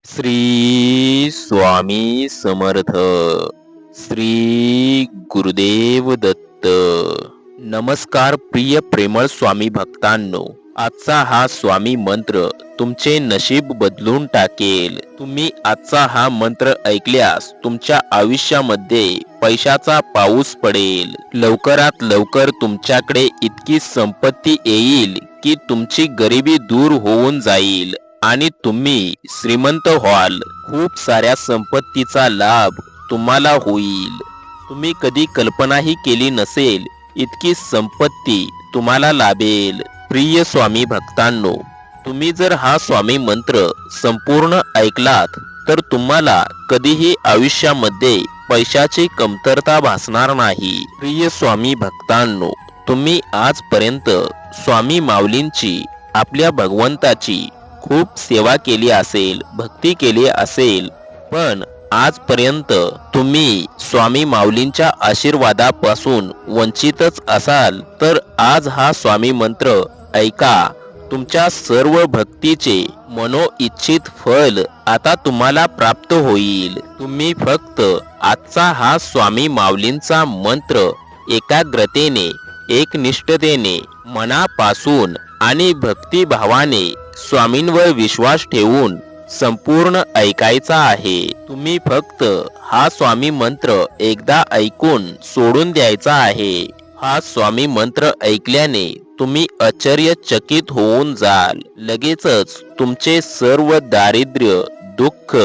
श्री स्वामी समर्थ. श्री गुरुदेव दत्त. नमस्कार प्रिय प्रेमळ स्वामी भक्तांनो. आजचा हा स्वामी मंत्र तुमचे नशीब बदलून टाकेल. तुम्ही आजचा हा मंत्र ऐकल्यास तुमच्या आयुष्यामध्ये पैशाचा पाऊस पडेल. लवकरात लवकर तुमच्याकडे इतकी संपत्ती येईल की तुमची गरिबी दूर होऊन जाईल आणि तुम्ही श्रीमंत व्हाल. खूप साऱ्या संपत्तीचा लाभ तुम्हाला होईल. तुम्ही कधी कल्पनाही केली नसेल इतकी संपत्ती तुम्हाला लाभेल. प्रिय स्वामी भक्तांनो, तुम्ही जर हा स्वामी मंत्र संपूर्ण ऐकलात तर तुम्हाला कधीही आयुष्यामध्ये पैशाची कमतरता भासणार नाही. प्रिय स्वामी भक्तांनो, तुम्ही आजपर्यंत स्वामी माऊलींची, आपल्या भगवंताची खूप सेवा केली असेल, भक्ती केली असेल, पण आजपर्यंत तुम्ही स्वामी माऊलींच्या आशीर्वादापासून वंचितच असाल तर आज हा स्वामी मंत्र ऐका. तुमच्या सर्व भक्तीचे मनोइच्छित फल आता तुम्हाला प्राप्त होईल. तुम्ही फक्त आजचा हा स्वामी माऊलींचा मंत्र एकाग्रतेने, एकनिष्ठतेने, मनापासून आणि भक्तिभावाने स्वामींवर विश्वास ठेवून संपूर्ण ऐकायचा आहे. तुम्ही फक्त हा स्वामी मंत्र एकदा ऐकून सोडून द्यायचा आहे. हा स्वामी मंत्र ऐकल्याने तुम्ही आश्चर्यचकित होऊन जाल. लगेचच तुमचे सर्व दारिद्र्य, दुःख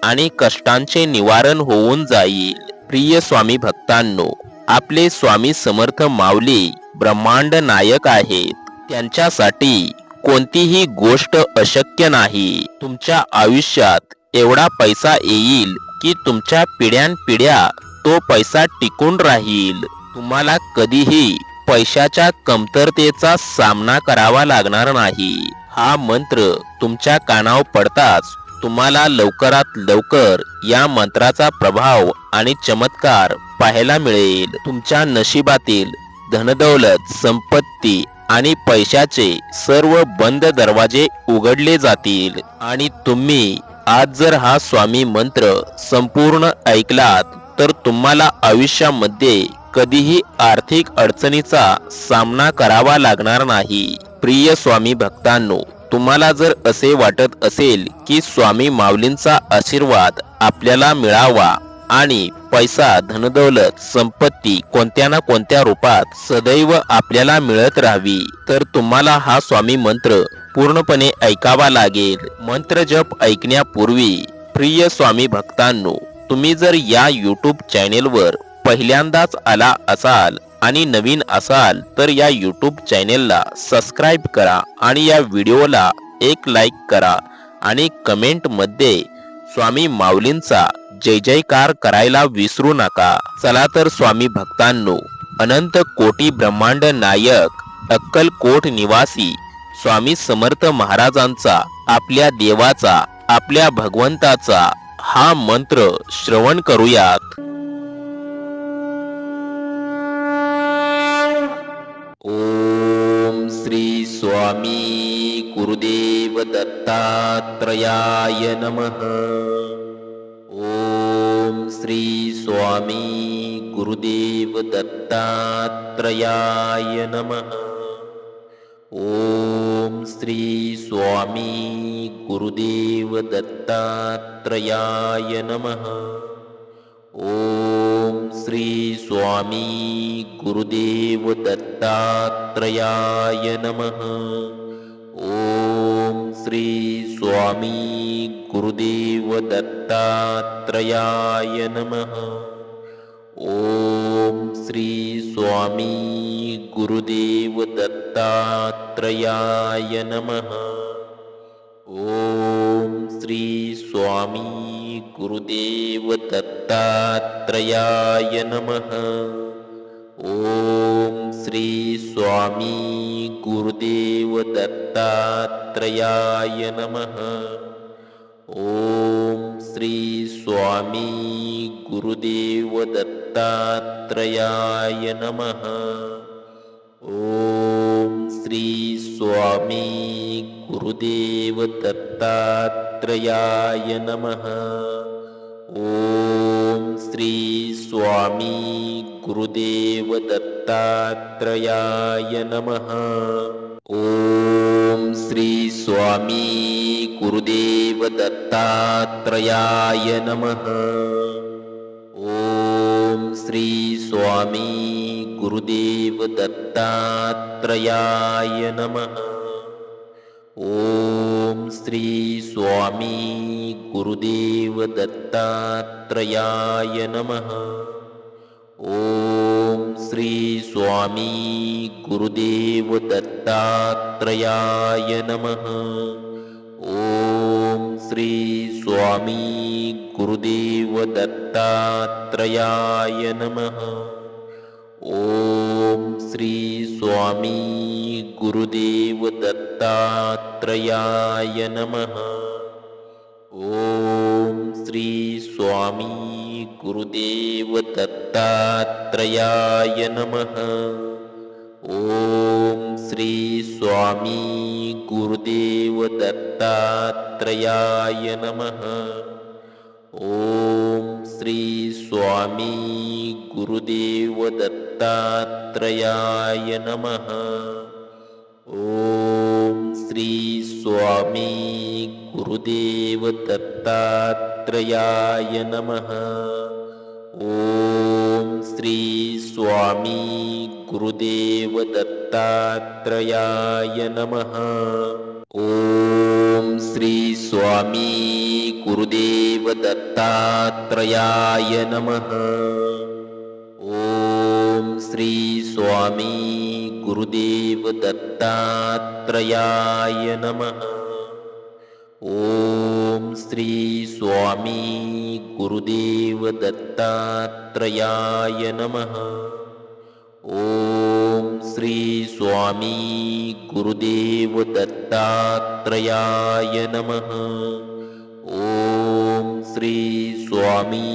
आणि कष्टांचे निवारण होऊन जाईल. प्रिय स्वामी भक्तांनो, आपले स्वामी समर्थ माऊली ब्रह्मांड नायक आहेत. त्यांच्यासाठी कोणतीही गोष्ट अशक्य नाही. तुमच्या आयुष्यात एवढा पैसा येईल की तुमच्या पिढ्यानपिढ्या तो पैसा टिकून राहील. तुम्हाला कधीही पैशाच्या कमतरतेचा सामना करावा लागणार नाही. हा मंत्र तुमच्या कानावर पडताच तुम्हाला लवकरात लवकर या मंत्राचा प्रभाव आणि चमत्कार पाहायला मिळेल. तुमच्या नशिबातील धनदौलत, संपत्ती आणि पैशाचे सर्व बंद दरवाजे उघडले जातील. आणि तुम्ही आज जर हा स्वामी मंत्र संपूर्ण ऐकलात तर तुम्हाला आयुष्यामध्ये कधीही आर्थिक अडचणीचा सामना करावा लागणार नाही. प्रिय स्वामी भक्तांनो, तुम्हाला जर असे वाटत असेल की स्वामी माऊलींचा आशीर्वाद आपल्याला मिळावा आणि पैसा, धनदौलत, संपत्ती कोणत्या ना कोणत्या रूपात सदैव आपल्याला मिळत राहावी, तर तुम्हाला हा स्वामी मंत्र पूर्णपणे ऐकावा लागेल. मंत्र जप ऐकण्यापूर्वी प्रिय स्वामी भक्तांनो, तुम्ही जर या यूट्यूब चॅनेलवर पहिल्यांदाच आला असाल आणि नवीन असाल तर या यूट्यूब चॅनेलला सबस्क्राईब करा आणि या व्हिडिओला एक लाईक करा आणि कमेंटमध्ये स्वामी माऊलींचा जय जयकार करायला विसरू नका. चला तर स्वामी भक्तांनो, अनंत कोटी ब्रह्मांड नायक, अक्कलकोट निवासी स्वामी समर्थ महाराजांचा, आपल्या देवाचा, आपल्या भगवंताचा हा मंत्र श्रवण करूयात. ओम श्री स्वामी गुरुदेव दत्तात्रयाय नमः. ओम श्री स्वामी गुरुदेव दत्तात्रयाय नमः. ओम श्री स्वामी गुरुदेव दत्तात्रयाय नमः. ओम श्री स्वामी गुरुदेव दत्तात्रयाय नमः. ओम श्री स्वामी गुरुदेव दत्तात्रयाय नमः. ओम श्री स्वामी गुरुदेव दत्तात्रयाय नमः. ओम श्री स्वामी गुरुदेव दत्तात्रयाय नमः. ओम श्री स्वामी गुरुदेव दत्तात्रयाय नमः. ओम श्री स्वामी गुरुदेव दत्तात्रयाय नमः. ओम श्री स्वामी गुरु गुरुदेव दत्तात्रेयाय नमः। ओम श्री स्वामी गुरुदेव दत्तात्रेयाय नमः। ओम श्री स्वामी गुरुदेव दत्तात्रेयाय नमः। ओम श्री स्वामी गुरुदेव दत्तात्रेयाय नमः। ओम श्री स्वामी गुरुदेव दत्तात्रेयाय नमः। ओम श्री स्वामी गुरुदेव दत्तात्रेयाय नमः। ओम श्री स्वामी गुरुदेव दत्तात्रेयाय नमः। ओम श्री स्वामी गुरुदेव दत्तात्रेयाय नमः। ओम श्री स्वामी गुरुदेव दत्तात्रेयाय नमः। ओम श्री स्वामी गुरुदेव दत्तात्रेयाय नमः। ओम श्री स्वामी गुरुदेव दत्तात्रेयाय नमः। ओम श्री स्वामी गुरुदेव दत्तात्रेयाय नमः। ओम श्री स्वामी गुरुदेव दत्तात्रेयाय नमः। ओम श्री स्वामी गुरुदेव दत्तात्रेयाय नमः। ओम श्री स्वामी गुरुदेव दत्तात्रेयाय नमः। ओम श्री स्वामी गुरुदेव दत्तात्रेयाय नमः। ओम श्री स्वामी गुरुदेव दत्तात्रेयाय नमः। ओम श्री स्वामी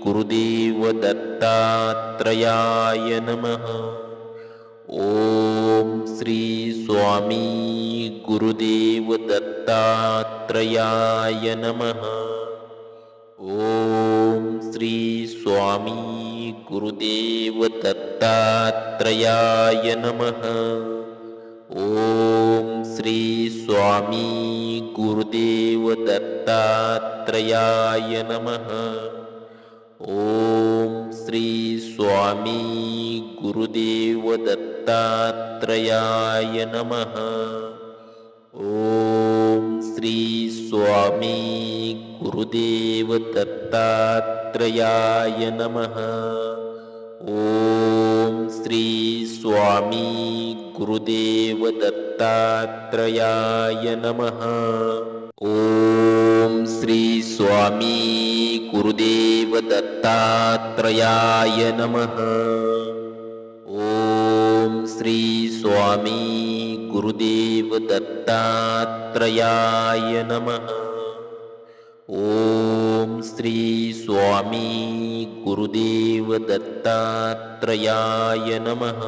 गुरुदेव दत्तात्रेयाय नमः। ओम श्री स्वामी गुरुदेव दत्तात्रेयाय नमः। ओम श्री स्वामी गुरुदेव दत्तात्रेयाय नमः। ओम श्री स्वामी गुरुदेव दत्तात्रेयाय नमः। ओम श्री स्वामी गुरुदेव दत्तात्रेयाय नमः। ओम श्री स्वामी गुरुदेव दत्तात्रेयाय नमः। ओम श्री स्वामी गुरुदेव दत्तात्रेयाय नमः। ओम श्री स्वामी गुरुदेव दत्तात्रेयाय नमः। ओम श्री स्वामी गुरुदेव दत्तात्रेयाय नमः। ओम श्री स्वामी गुरुदेव दत्तात्रेयाय नमः।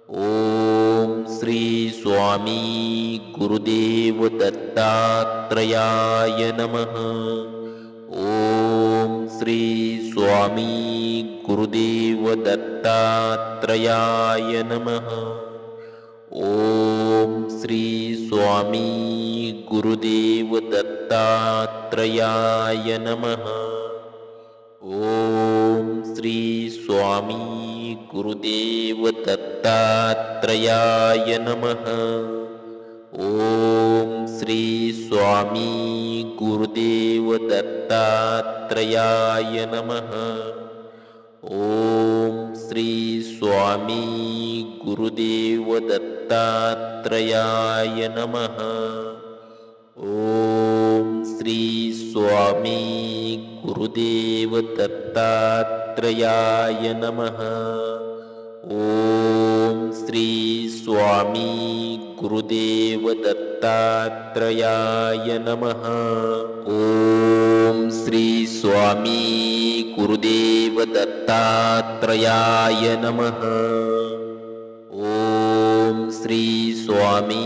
ओम श्री स्वामी गुरुदेव दत्तात्रेयाय नमः। ओम श्री स्वामी गुरुदेव दत्तात्रेयाय नमः। ओम श्री स्वामी गुरुदेव दत्तात्रेयाय नमः। ओम श्री स्वामी गुरुदेव दत्तात्रेयाय नमः। ओम श्री स्वामी गुरुदेव दत्तात्रेयाय नमः। ओम श्री स्वामी गुरुदेव दत्तात्रेयाय नमः। ओम श्री स्वामी गुरुदेव दत्तात्रेयाय नमः। ओम श्री स्वामी गुरुदेव दत्तात्रेयाय नमः। ओम श्री स्वामी गुरुदेव दत्तात्रेयाय नमः। ओम श्री स्वामी